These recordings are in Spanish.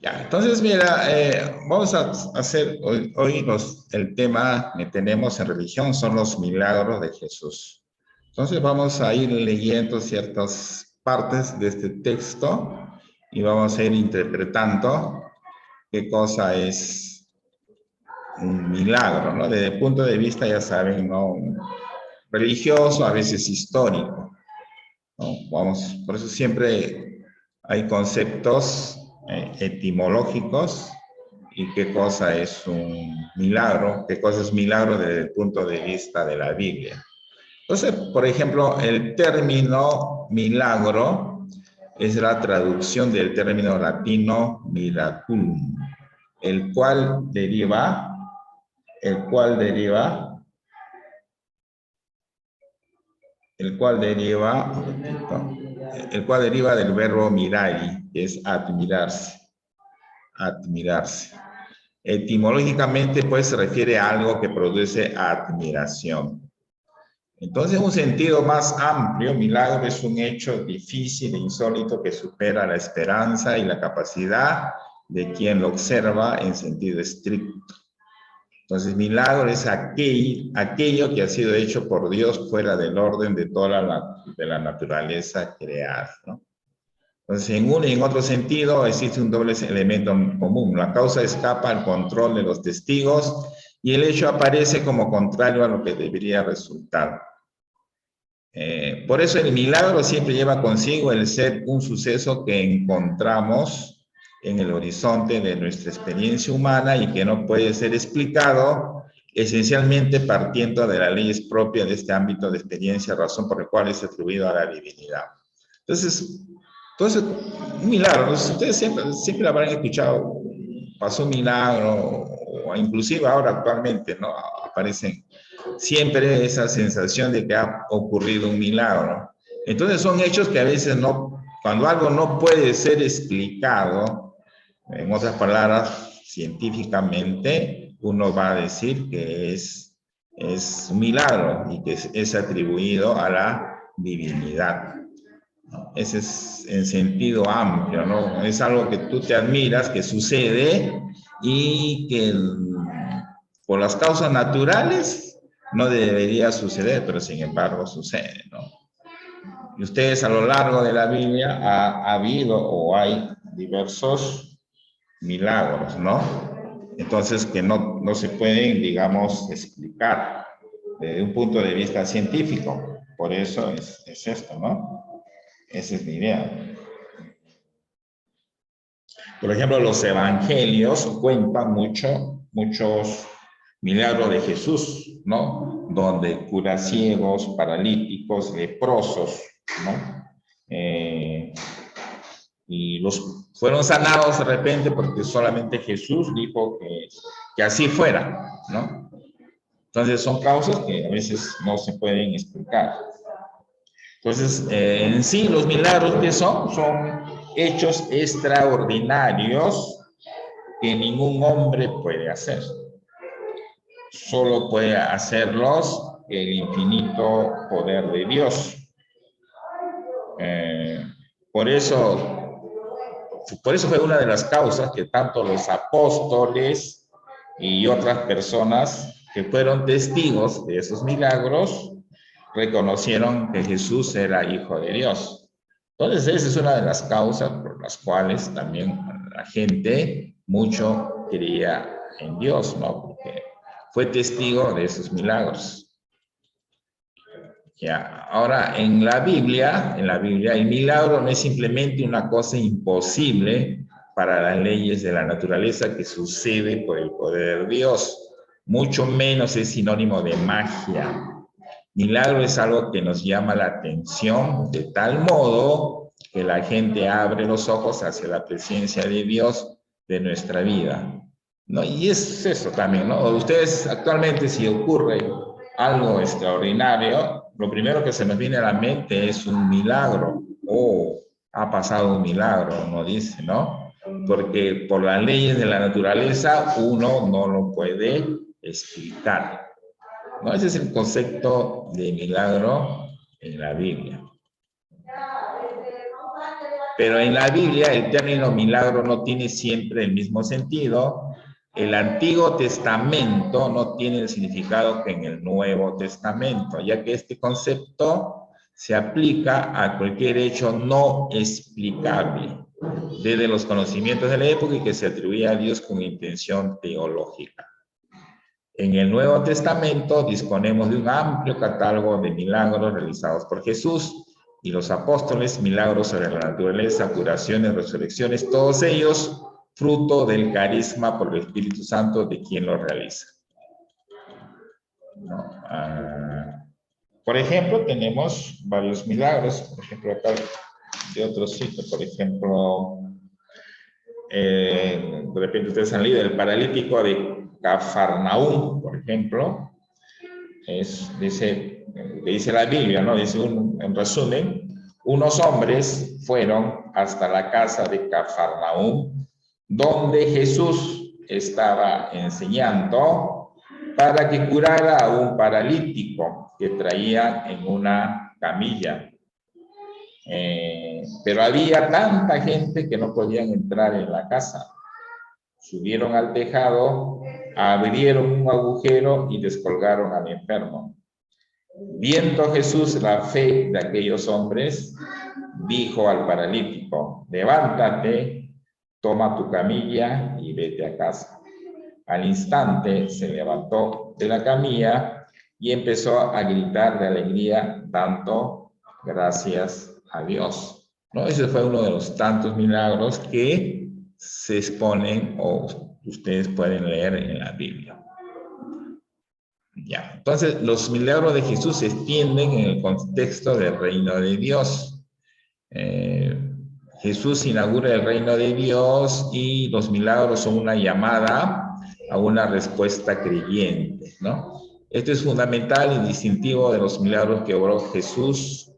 Ya, entonces mira, vamos a hacer hoy el tema que tenemos en religión son los milagros de Jesús. Entonces vamos a ir leyendo ciertas partes de este texto y vamos a ir interpretando qué cosa es un milagro, ¿no? Desde el punto de vista, ya saben, ¿no? Religioso, a veces histórico, ¿no? Vamos, por eso siempre hay conceptos etimológicos y qué cosa es un milagro, qué cosa es milagro desde el punto de vista de la Biblia. Entonces, por ejemplo, el término milagro es la traducción del término latino miraculum, el cual deriva, el cual deriva, el cual deriva, el cual deriva del verbo mirari, que es admirarse, admirarse. Etimológicamente, pues, se refiere a algo que produce admiración. Entonces, en un sentido más amplio, milagro es un hecho difícil e insólito que supera la esperanza y la capacidad de quien lo observa en sentido estricto. Entonces, milagro es aquello que ha sido hecho por Dios fuera del orden de toda la naturaleza creada, ¿no? Entonces, en uno y en otro sentido existe un doble elemento común. La causa escapa al control de los testigos y el hecho aparece como contrario a lo que debería resultar. Por eso el milagro siempre lleva consigo el ser un suceso que encontramos en el horizonte de nuestra experiencia humana y que no puede ser explicado esencialmente partiendo de las leyes propias de este ámbito de experiencia, razón por la cual es atribuido a la divinidad. Entonces, un milagro, ustedes siempre habrán escuchado, pasó un milagro, o inclusive ahora actualmente, ¿no? Aparecen siempre esa sensación de que ha ocurrido un milagro. Entonces son hechos que a veces no, cuando algo no puede ser explicado, en otras palabras, científicamente, uno va a decir que es un milagro y que es atribuido a la divinidad. Ese es en sentido amplio, ¿no? Es algo que tú te admiras, que sucede y que por las causas naturales no debería suceder, pero sin embargo sucede, ¿no? Y ustedes a lo largo de la Biblia ha habido o hay diversos milagros, ¿no? Entonces que no se pueden, digamos, explicar desde un punto de vista científico. Por eso es esto, ¿no? Esa es mi idea. Por ejemplo, los evangelios cuentan muchos milagros de Jesús, ¿no? Donde cura ciegos, paralíticos, leprosos, ¿no? Y los fueron sanados de repente porque solamente Jesús dijo que así fuera, ¿no? Entonces son causas que a veces no se pueden explicar. Entonces, en sí, los milagros que son hechos extraordinarios que ningún hombre puede hacer. Solo puede hacerlos el infinito poder de Dios. Por eso fue una de las causas que tanto los apóstoles y otras personas que fueron testigos de esos milagros reconocieron que Jesús era hijo de Dios. Entonces, esa es una de las causas por las cuales también la gente mucho creía en Dios, ¿no? Porque fue testigo de esos milagros. Ya, ahora, en la Biblia, el milagro no es simplemente una cosa imposible para las leyes de la naturaleza que sucede por el poder de Dios. Mucho menos es sinónimo de magia. Milagro es algo que nos llama la atención de tal modo que la gente abre los ojos hacia la presencia de Dios de nuestra vida, ¿no? Y es eso también, ¿no? Ustedes actualmente, si ocurre algo extraordinario, lo primero que se nos viene a la mente es un milagro. Oh, ha pasado un milagro, uno dice, ¿no? Porque por las leyes de la naturaleza uno no lo puede explicar. ¿No? Ese es el concepto de milagro en la Biblia. Pero en la Biblia el término milagro no tiene siempre el mismo sentido. El Antiguo Testamento no tiene el significado que en el Nuevo Testamento, ya que este concepto se aplica a cualquier hecho no explicable, desde los conocimientos de la época y que se atribuía a Dios con intención teológica. En el Nuevo Testamento disponemos de un amplio catálogo de milagros realizados por Jesús y los apóstoles, milagros sobre la naturaleza, curaciones, resurrecciones, todos ellos fruto del carisma por el Espíritu Santo de quien lo realiza. ¿No? Por ejemplo, tenemos varios milagros, por ejemplo, acá de otro sitio, por ejemplo, de repente ustedes han leído el paralítico de Cafarnaúm, por ejemplo, dice la Biblia, ¿no? Dice en resumen, unos hombres fueron hasta la casa de Cafarnaúm, donde Jesús estaba enseñando para que curara a un paralítico que traía en una camilla. Pero había tanta gente que no podían entrar en la casa. Subieron al tejado, abrieron un agujero y descolgaron al enfermo. Viendo Jesús la fe de aquellos hombres, dijo al paralítico: levántate, toma tu camilla y vete a casa. Al instante se levantó de la camilla y empezó a gritar de alegría, dando gracias a Dios. ¿No? Ese fue uno de los tantos milagros que se exponen o ustedes pueden leer en la Biblia. Ya, entonces los milagros de Jesús se extienden en el contexto del reino de Dios. Jesús inaugura el reino de Dios y los milagros son una llamada a una respuesta creyente, ¿no? Esto es fundamental y distintivo de los milagros que obró Jesús.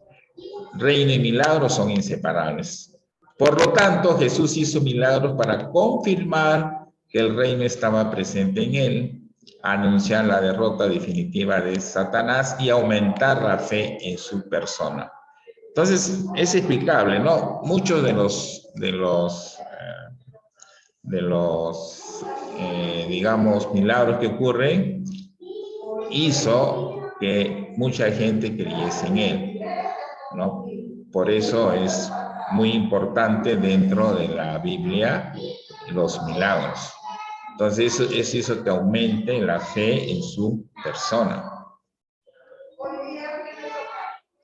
Reino y milagros son inseparables. Por lo tanto, Jesús hizo milagros para confirmar que el reino estaba presente en él, anunciar la derrota definitiva de Satanás y aumentar la fe en su persona. Entonces, es explicable, ¿no? Muchos digamos, milagros que ocurren, hizo que mucha gente creyese en él, ¿no? Por eso es muy importante dentro de la Biblia los milagros. Entonces, eso hizo que aumente la fe en su persona.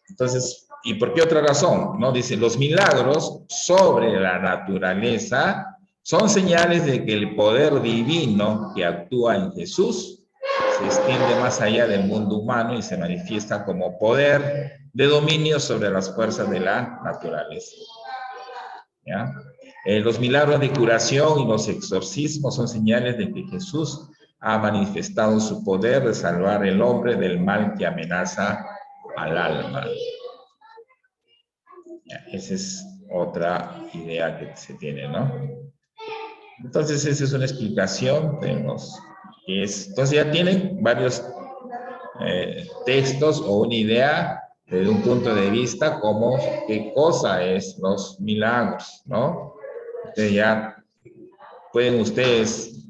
Entonces, ¿y por qué otra razón? ¿No? Dice, los milagros sobre la naturaleza son señales de que el poder divino que actúa en Jesús se extiende más allá del mundo humano y se manifiesta como poder de dominio sobre las fuerzas de la naturaleza. ¿Ya? Los milagros de curación y los exorcismos son señales de que Jesús ha manifestado su poder de salvar al hombre del mal que amenaza al alma. Esa es otra idea que se tiene, ¿no? Entonces, esa es una explicación de entonces ya tienen varios textos o una idea desde un punto de vista como qué cosa es los milagros, ¿no? Entonces ya pueden ustedes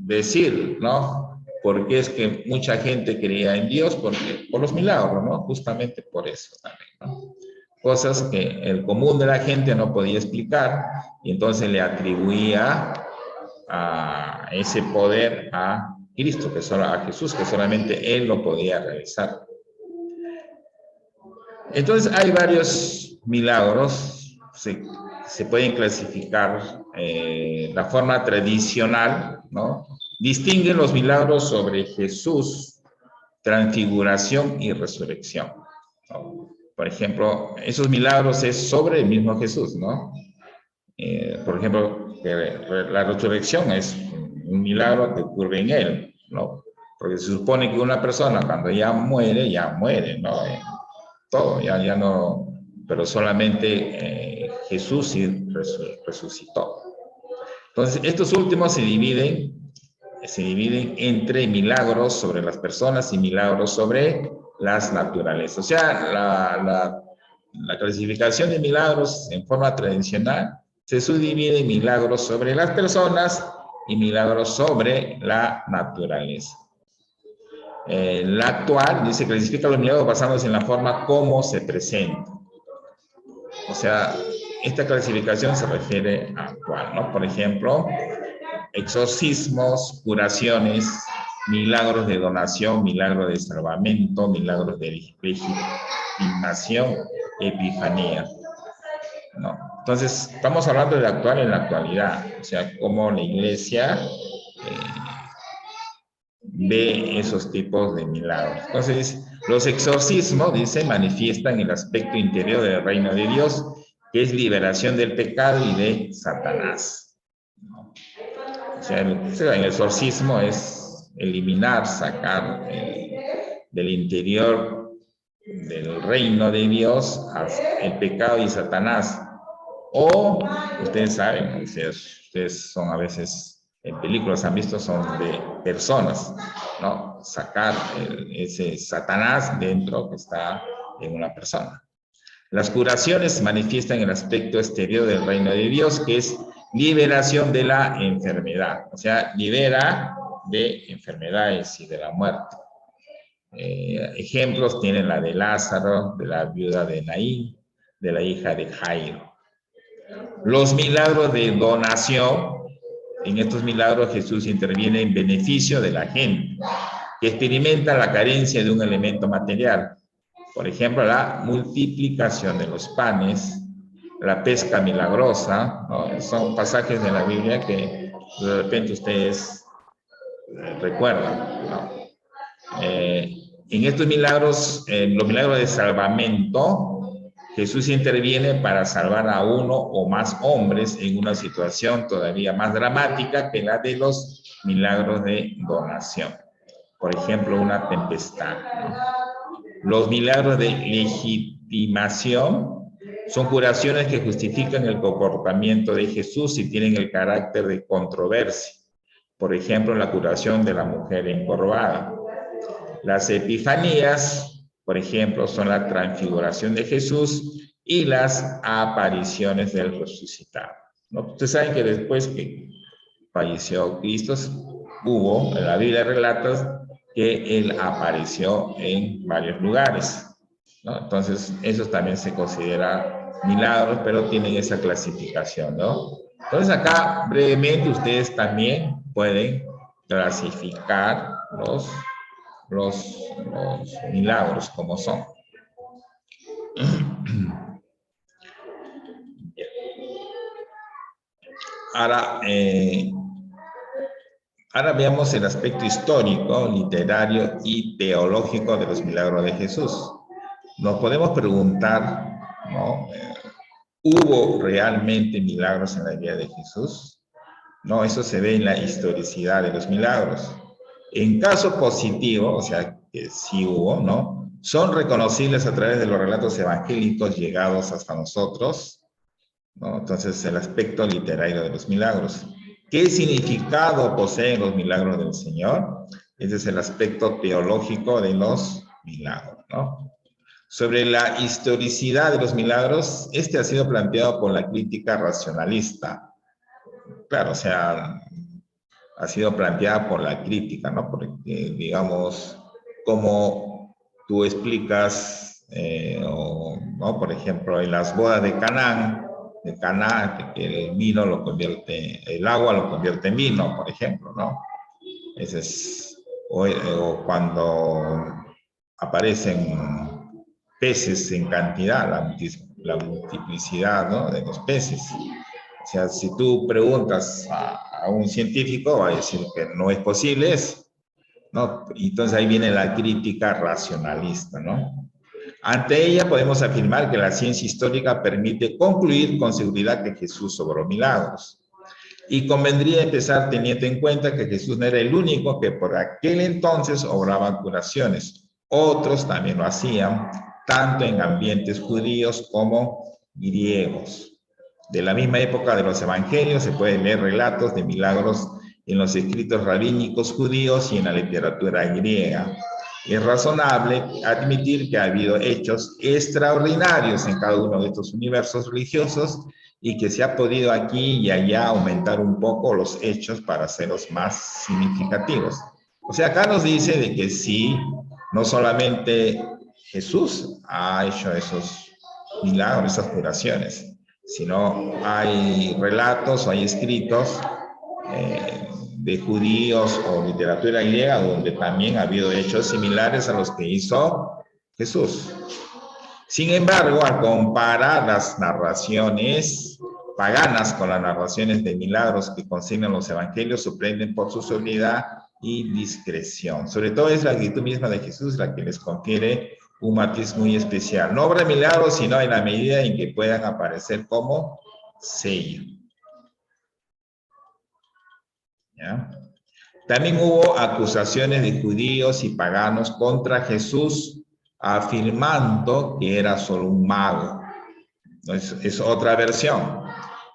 decir, ¿no? ¿Por qué es que mucha gente creía en Dios? Porque, por los milagros, ¿no? Justamente por eso también, ¿no? Cosas que el común de la gente no podía explicar y entonces le atribuía a ese poder a Cristo, a Jesús, que solamente Él lo podía realizar. Entonces hay varios milagros, se pueden clasificar. La forma tradicional, ¿no? Distingue los milagros sobre Jesús, transfiguración y resurrección, ¿no? Por ejemplo, esos milagros es sobre el mismo Jesús, ¿no? Por ejemplo, la resurrección es un milagro que ocurre en él, ¿no? Porque se supone que una persona cuando ya muere, ¿no? Todo, ya no, pero solamente Jesús sí resucitó. Entonces, estos últimos se dividen entre milagros sobre las personas y milagros sobre las naturalezas. O sea, la clasificación de milagros en forma tradicional se subdivide en milagros sobre las personas y milagros sobre la naturaleza. La actual dice clasifica los milagros basándose en la forma como se presentan. O sea, esta clasificación se refiere a actual, ¿no? Por ejemplo, exorcismos, curaciones, milagros de donación, milagros de salvamento, milagros de legitimación, epifanía, ¿no? Entonces, estamos hablando de actual en la actualidad, o sea, cómo la iglesia ve esos tipos de milagros. Entonces, los exorcismos, dice, manifiestan el aspecto interior del reino de Dios, que es liberación del pecado y de Satanás, ¿no? O sea, el exorcismo es eliminar, sacar del interior del reino de Dios el pecado y Satanás. O, ustedes saben, ustedes son a veces, en películas han visto, son de personas, ¿no? Sacar ese Satanás dentro que está en una persona. Las curaciones manifiestan el aspecto exterior del reino de Dios, que es liberación de la enfermedad. O sea, libera de enfermedades y de la muerte. Ejemplos tienen la de Lázaro, de la viuda de Naín, de la hija de Jairo. Los milagros de donación, en estos milagros Jesús interviene en beneficio de la gente, que experimenta la carencia de un elemento material. Por ejemplo, la multiplicación de los panes, la pesca milagrosa, ¿no? Son pasajes de la Biblia que de repente ustedes recuerdan, ¿no? En estos milagros, los milagros de salvamento, Jesús interviene para salvar a uno o más hombres en una situación todavía más dramática que la de los milagros de donación. Por ejemplo, una tempestad, ¿no? Los milagros de legitimación son curaciones que justifican el comportamiento de Jesús y tienen el carácter de controversia. Por ejemplo, la curación de la mujer encorvada. Las epifanías, por ejemplo, son la transfiguración de Jesús y las apariciones del resucitado, ¿no? Ustedes saben que después que falleció Cristo, hubo, en la Biblia relatos que Él apareció en varios lugares, ¿no? Entonces, eso también se considera milagros, pero tienen esa clasificación, ¿no? Entonces, acá, brevemente, ustedes también pueden clasificar los milagros como son. Ahora, ahora veamos el aspecto histórico, literario y teológico de los milagros de Jesús. Nos podemos preguntar, ¿no? ¿Hubo realmente milagros en la vida de Jesús? No, eso se ve en la historicidad de los milagros. En caso positivo, o sea, que sí hubo, ¿no? Son reconocibles a través de los relatos evangélicos llegados hasta nosotros, ¿no? Entonces, el aspecto literario de los milagros. ¿Qué significado poseen los milagros del Señor? Ese es el aspecto teológico de los milagros, ¿no? Sobre la historicidad de los milagros, este ha sido planteado por la crítica racionalista. Claro, o sea, ha sido planteada por la crítica, ¿no? Porque, digamos, como tú explicas, ¿no? Por ejemplo, en las bodas de Caná, que el vino lo convierte, el agua lo convierte en vino, por ejemplo, ¿no? Ese es, o cuando aparecen peces en cantidad, la multiplicidad, ¿no? De los peces. O sea, si tú preguntas a un científico, va a decir que no es posible eso, ¿no? Entonces ahí viene la crítica racionalista, ¿no? Ante ella podemos afirmar que la ciencia histórica permite concluir con seguridad que Jesús obró milagros. Y convendría empezar teniendo en cuenta que Jesús no era el único que por aquel entonces obraba curaciones. Otros también lo hacían, tanto en ambientes judíos como griegos. De la misma época de los evangelios se pueden leer relatos de milagros en los escritos rabínicos judíos y en la literatura griega. Es razonable admitir que ha habido hechos extraordinarios en cada uno de estos universos religiosos y que se ha podido aquí y allá aumentar un poco los hechos para hacerlos más significativos. O sea, acá nos dice de que sí, no solamente Jesús ha hecho esos milagros, esas curaciones, sino hay relatos o hay escritos de judíos o literatura griega donde también ha habido hechos similares a los que hizo Jesús. Sin embargo, al comparar las narraciones paganas con las narraciones de milagros que consignan los evangelios, sorprenden por su sobriedad y discreción. Sobre todo es la actitud misma de Jesús la que les confiere un matiz muy especial. No obra milagros, sino en la medida en que puedan aparecer como sello. ¿Ya? También hubo acusaciones de judíos y paganos contra Jesús, afirmando que era solo un mago. Es otra versión.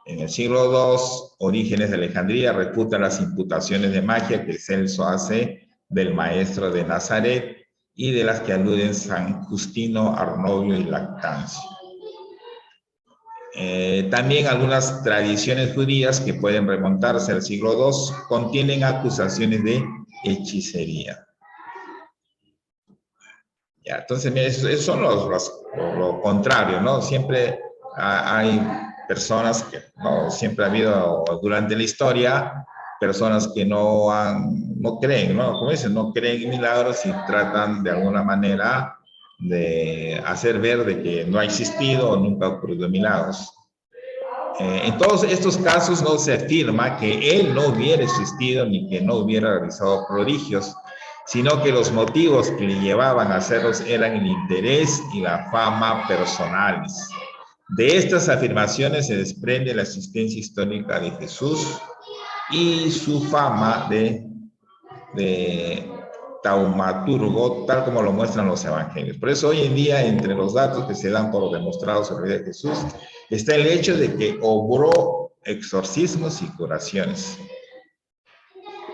En el siglo II, Orígenes de Alejandría refuta las imputaciones de magia que Celso hace del maestro de Nazaret y de las que aluden San Justino, Arnovio y Lactancio. También algunas tradiciones judías que pueden remontarse al siglo II contienen acusaciones de hechicería. Ya, entonces, mira, eso son lo contrario, ¿no? Siempre hay personas que, ¿no? Siempre ha habido durante la historia personas que no creen, ¿no? Como dicen, no creen en milagros y tratan de alguna manera de hacer ver de que no ha existido o nunca ha ocurrido milagros. En todos estos casos no se afirma que él no hubiera existido ni que no hubiera realizado prodigios, sino que los motivos que le llevaban a hacerlos eran el interés y la fama personales. De estas afirmaciones se desprende la existencia histórica de Jesús y su fama de taumaturgo, tal como lo muestran los evangelios. Por eso hoy en día, entre los datos que se dan por demostrados sobre la vida de Jesús, está el hecho de que obró exorcismos y curaciones.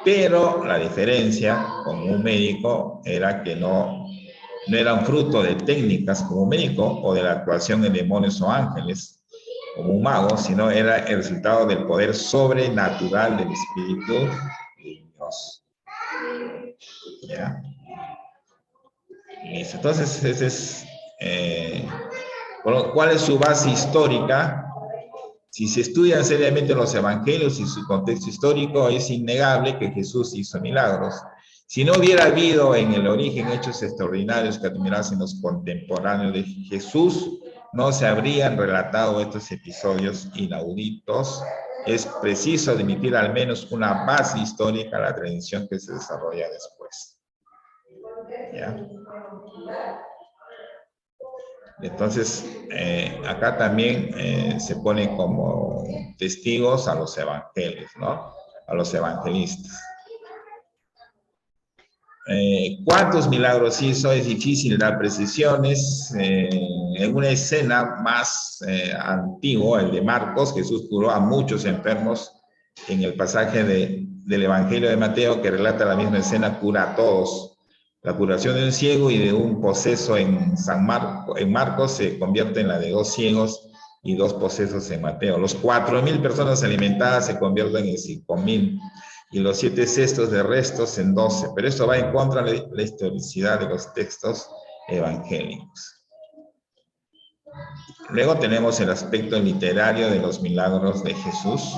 Pero la diferencia con un médico era que no eran fruto de técnicas como un médico o de la actuación de demonios o ángeles, como un mago, sino era el resultado del poder sobrenatural del Espíritu de Dios. ¿Ya? Listo. Entonces, ese es, ¿cuál es su base histórica? Si se estudian seriamente los evangelios y su contexto histórico, es innegable que Jesús hizo milagros. Si no hubiera habido en el origen hechos extraordinarios que admirasen los contemporáneos de Jesús, no se habrían relatado estos episodios inauditos. Es preciso admitir al menos una base histórica a la tradición que se desarrolla después. ¿Ya? Entonces, acá también se pone como testigos a los evangelios, ¿no? A los evangelistas. ¿Cuántos milagros hizo? Es difícil dar precisiones. En una escena más antigua, el de Marcos, Jesús curó a muchos enfermos. En el pasaje del Evangelio de Mateo, que relata la misma escena, cura a todos. La curación de un ciego y de un poseso en Marcos se convierte en la de 2 ciegos y 2 posesos en Mateo. Los 4,000 personas alimentadas se convierten en 5,000 y los 7 cestos de restos en 12. Pero esto va en contra de la historicidad de los textos evangélicos. Luego tenemos el aspecto literario de los milagros de Jesús.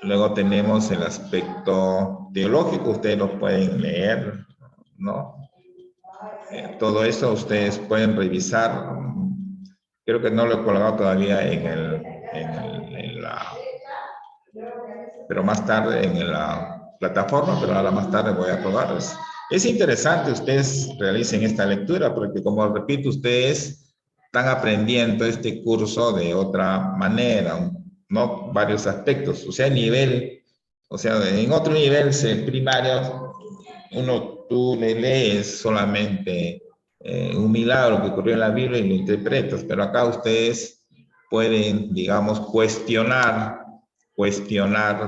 Luego tenemos el aspecto teológico, ustedes lo pueden leer, ¿no? Todo eso ustedes pueden revisar. Creo que no lo he colgado todavía pero más tarde en la plataforma, pero ahora más tarde voy a colgarles. Es interesante ustedes realicen esta lectura, porque como repito, ustedes están aprendiendo este curso de otra manera, ¿no? Varios aspectos, o sea, en otro nivel primario, tú le lees solamente un milagro que ocurrió en la Biblia y lo interpretas, pero acá ustedes pueden, digamos, cuestionar,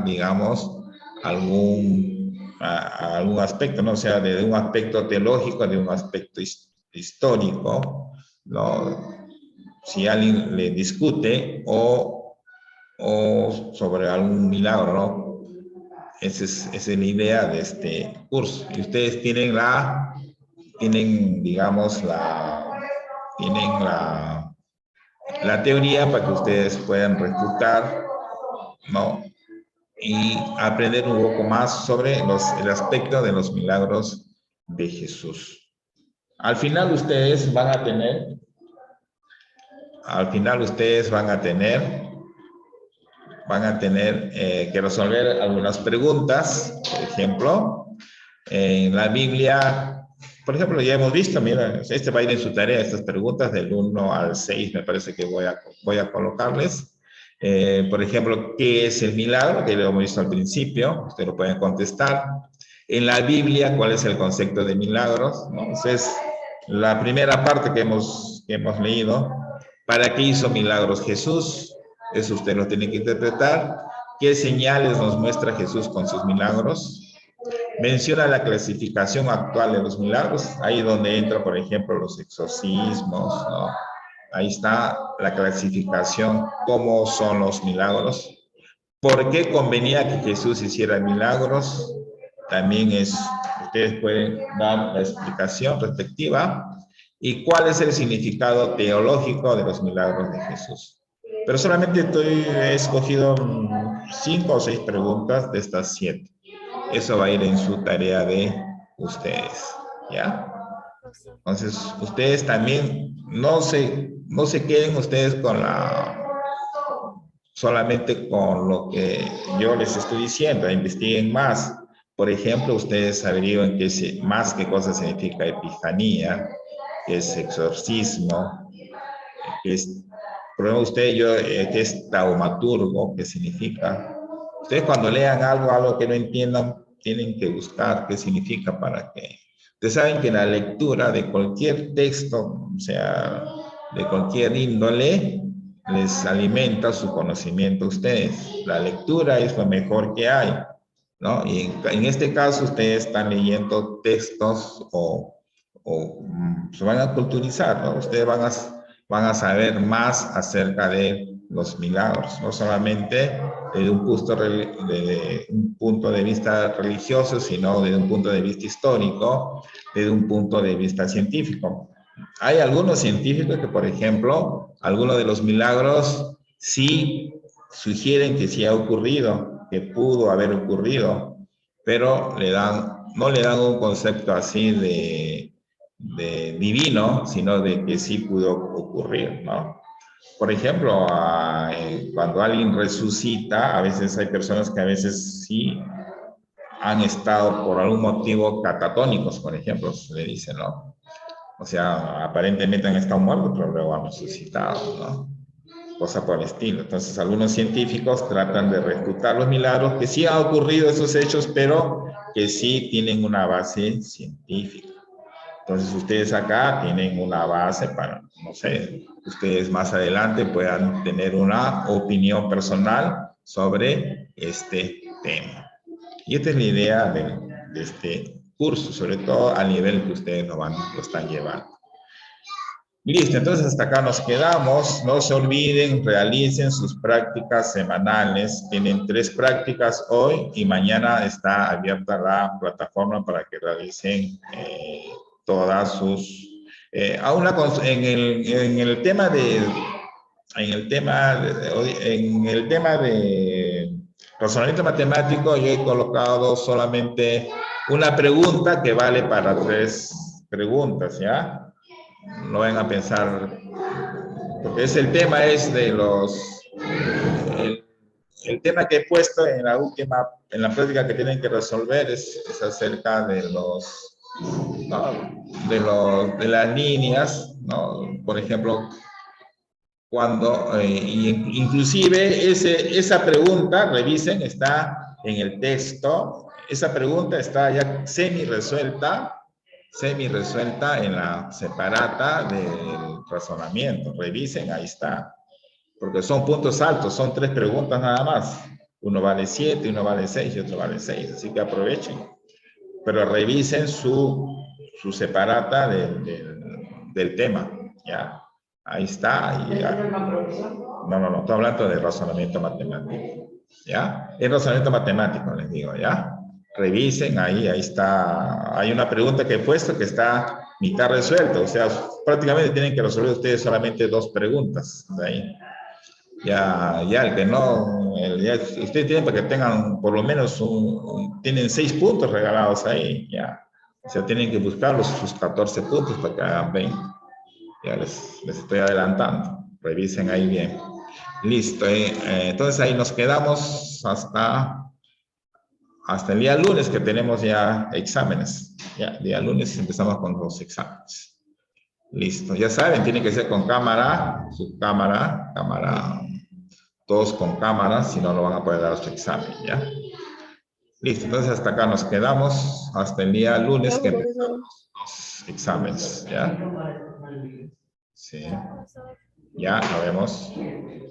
digamos, a algún aspecto, ¿no? O sea, de un aspecto teológico, de un aspecto histórico, ¿no? Si alguien le discute o sobre algún milagro, ¿no? Esa es la idea de este curso. Y ustedes digamos, la teoría para que ustedes puedan refutar, ¿no? Y aprender un poco más sobre el aspecto de los milagros de Jesús. Al final ustedes van a tener que resolver algunas preguntas. Por ejemplo, en la Biblia, por ejemplo, ya hemos visto, mira, este va a ir en su tarea, estas preguntas del 1 al 6, me parece que voy a colocarles. Por ejemplo, ¿qué es el milagro? Que lo hemos visto al principio, ustedes lo pueden contestar. En la Biblia, ¿cuál es el concepto de milagros? ¿No? Entonces, la primera parte que hemos leído, ¿para qué hizo milagros Jesús? Eso usted lo tiene que interpretar. ¿Qué señales nos muestra Jesús con sus milagros? Menciona la clasificación actual de los milagros, ahí donde entra, por ejemplo, los exorcismos, ¿no? Ahí está la clasificación, cómo son los milagros. ¿Por qué convenía que Jesús hiciera milagros? También ustedes pueden dar la explicación respectiva. ¿Y cuál es el significado teológico de los milagros de Jesús? Pero solamente he escogido 5 o 6 preguntas de estas 7. Eso va a ir en su tarea de ustedes, ¿ya? Entonces, ustedes también no se queden ustedes solamente con lo que yo les estoy diciendo, investiguen más. Por ejemplo, ustedes averigüen más qué cosa significa epifanía, qué es exorcismo, qué es, por ejemplo, qué es taumaturgo, qué significa. Ustedes cuando lean algo que no entiendan, tienen que buscar qué significa para que... Ustedes saben que la lectura de cualquier texto, o sea, de cualquier índole, les alimenta su conocimiento a ustedes. La lectura es lo mejor que hay, ¿no? Y en este caso ustedes están leyendo textos se van a culturizar, ¿no? Ustedes van a saber más acerca de los milagros, no solamente desde un punto de vista religioso, sino desde un punto de vista histórico, desde un punto de vista científico. Hay algunos científicos que, por ejemplo, algunos de los milagros sí sugieren que sí ha ocurrido, que pudo haber ocurrido, pero no le dan un concepto así de divino, sino de que sí pudo ocurrir, ¿no? Por ejemplo, cuando alguien resucita, a veces hay personas que a veces sí han estado por algún motivo catatónicos, por ejemplo, se le dice, ¿no? O sea, aparentemente han estado muertos, pero luego han resucitado, ¿no? Cosa por el estilo. Entonces, algunos científicos tratan de refutar los milagros, que sí han ocurrido esos hechos, pero que sí tienen una base científica. Entonces, ustedes acá tienen una base para, no sé, ustedes más adelante puedan tener una opinión personal sobre este tema. Y esta es la idea de este curso, sobre todo a nivel que ustedes lo están llevando. Listo, entonces hasta acá nos quedamos. No se olviden, realicen sus prácticas semanales. Tienen 3 prácticas hoy y mañana está abierta la plataforma para que realicen todas sus... en el tema de razonamiento matemático, yo he colocado solamente una pregunta que vale para 3 preguntas, ¿ya? No van a pensar, porque el tema es de el tema que he puesto en la práctica que tienen que resolver es acerca de de las líneas, ¿no? Por ejemplo, inclusive esa pregunta, revisen, está en el texto, esa pregunta está ya semi resuelta en la separata del razonamiento. Revisen, ahí está. Porque son puntos altos, son 3 preguntas nada más. Uno vale 7, uno vale 6 y otro vale 6. Así que aprovechen. pero revisen su separata del tema, ¿ya? Ahí está. Y ya. No, estoy hablando de razonamiento matemático, ¿ya? Es razonamiento matemático, les digo, ¿ya? Revisen, ahí está. Hay una pregunta que he puesto que está mitad resuelta, o sea, prácticamente tienen que resolver ustedes solamente 2 preguntas de ahí. Ya, el que no, ustedes tienen para que tengan por lo menos tienen 6 puntos regalados ahí, ya. O sea, tienen que buscar sus 14 puntos para que hagan 20. Ya les estoy adelantando. Revisen ahí bien. Listo. Entonces ahí nos quedamos hasta el día lunes que tenemos ya exámenes. Ya, día lunes empezamos con los exámenes. Listo. Ya saben, tiene que ser con cámara, su cámara, todos con cámara, si no, no van a poder dar su examen, ¿ya? Listo, entonces hasta acá nos quedamos, hasta el día lunes que empezamos los exámenes, ¿ya? Sí. Ya, nos vemos.